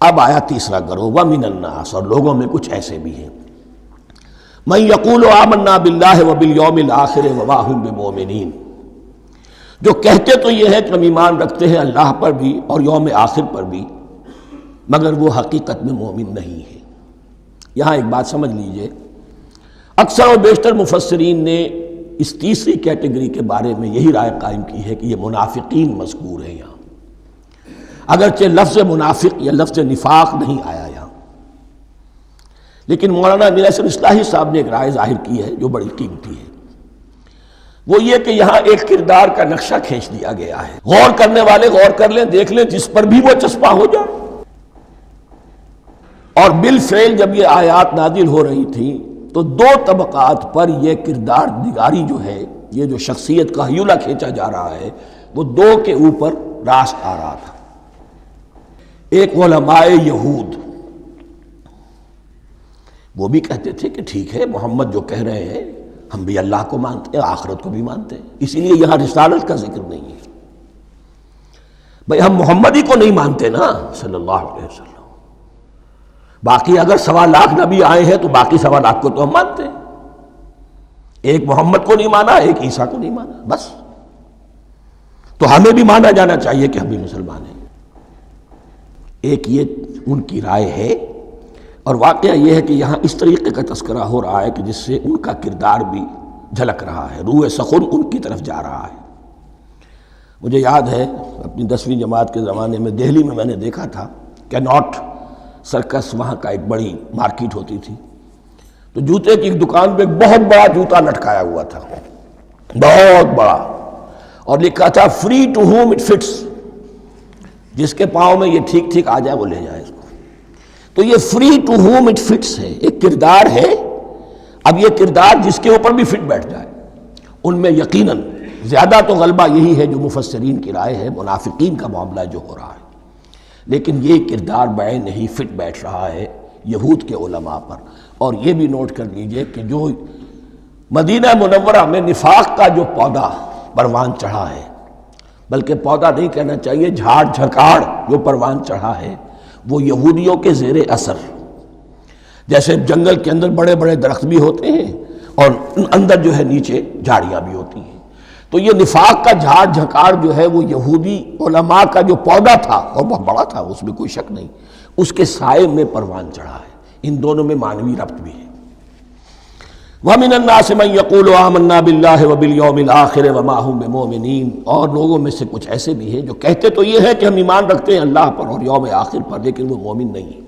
اب آیا تیسرا گروہ، وَمِنَ النَّاسِ، اور لوگوں میں کچھ ایسے بھی ہیں، مَن يَقُولُ آمَنَّا بِاللَّهِ وَبِالْيَوْمِ الْآخِرِ وَمَا هُم بِمُؤْمِنِينَ، جو کہتے تو یہ ہے کہ ہم ایمان رکھتے ہیں اللہ پر بھی اور یوم آخر پر بھی، مگر وہ حقیقت میں مومن نہیں ہے۔ یہاں ایک بات سمجھ لیجئے، اکثر و بیشتر مفسرین نے اس تیسری کیٹیگری کے بارے میں یہی رائے قائم کی ہے کہ یہ منافقین مذکور ہیں یہاں، اگرچہ لفظ منافق یا لفظ نفاق نہیں آیا یہاں، لیکن مولانا امیر احسن اصلاحی صاحب نے ایک رائے ظاہر کی ہے جو بڑی قیمتی ہے، وہ یہ کہ یہاں ایک کردار کا نقشہ کھینچ دیا گیا ہے، غور کرنے والے غور کر لیں، دیکھ لیں، جس پر بھی وہ چسپاں ہو جائے۔ اور بالفعل جب یہ آیات نازل ہو رہی تھیں تو دو طبقات پر یہ کردار نگاری جو ہے، یہ جو شخصیت کا ہیولہ کھینچا جا رہا ہے، وہ دو کے اوپر راست آ رہا تھا۔ ایک علماء یہود، وہ بھی کہتے تھے کہ ٹھیک ہے محمد جو کہہ رہے ہیں ہم بھی اللہ کو مانتے ہیں، آخرت کو بھی مانتے ہیں، اسی لیے یہاں رسالت کا ذکر نہیں ہے، بھئی ہم محمد ہی کو نہیں مانتے نا صلی اللہ علیہ وسلم، باقی اگر 1.25 لاکھ نبی آئے ہیں تو باقی 1.25 لاکھ کو تو ہم مانتے ہیں، ایک محمد کو نہیں مانا، ایک عیسیٰ کو نہیں مانا، بس تو ہمیں بھی مانا جانا چاہیے کہ ہم بھی مسلمان ہیں۔ ایک یہ ان کی رائے ہے، اور واقعہ یہ ہے کہ یہاں اس طریقے کا تذکرہ ہو رہا ہے کہ جس سے ان کا کردار بھی جھلک رہا ہے، روح سخن ان کی طرف جا رہا ہے۔ مجھے یاد ہے اپنی 10ویں جماعت کے زمانے میں دہلی میں نے دیکھا تھا کہ ناٹ سرکس، وہاں کا ایک بڑی مارکیٹ ہوتی تھی، تو جوتے کی ایک دکان پہ ایک بہت بڑا جوتا لٹکایا ہوا تھا، بہت بڑا، اور لکھا تھا free to home it fits, جس کے پاؤں میں یہ ٹھیک ٹھیک آ جائے وہ لے جائے اس کو۔ تو یہ free to home it fits ہے، ایک کردار ہے، اب یہ کردار جس کے اوپر بھی فٹ بیٹھ جائے، ان میں یقیناً زیادہ تو غلبہ یہی ہے جو مفسرین کی رائے ہے، منافقین کا معاملہ جو ہو رہا ہے، لیکن یہ کردار بعین نہیں فٹ بیٹھ رہا ہے یہود کے علماء پر۔ اور یہ بھی نوٹ کر لیجئے کہ جو مدینہ منورہ میں نفاق کا جو پودا پروان چڑھا ہے، بلکہ پودا نہیں کہنا چاہیے، جھاڑ جھکاڑ جو پروان چڑھا ہے، وہ یہودیوں کے زیر اثر، جیسے جنگل کے اندر بڑے بڑے درخت بھی ہوتے ہیں اور اندر جو ہے نیچے جھاڑیاں بھی ہوتی ہیں، تو یہ نفاق کا جھاڑ جھکاڑ جو ہے وہ یہودی علماء کا جو پودا تھا اور بہت بڑا تھا، اس میں کوئی شک نہیں، اس کے سائے میں پروان چڑھا ہے۔ ان دونوں میں معنوی ربط بھی ہے۔ وَمِنَ النَّاسِ مَن يَقُولُ آمَنَّا بِاللَّهِ وَبِالْيَوْمِ الْآخِرِ وَمَا هُم بِمُؤْمِنِينَ، اور لوگوں میں سے کچھ ایسے بھی ہیں جو کہتے تو یہ ہے کہ ہم ایمان رکھتے ہیں اللہ پر اور یوم آخر پر، لیکن وہ مومن نہیں ہیں۔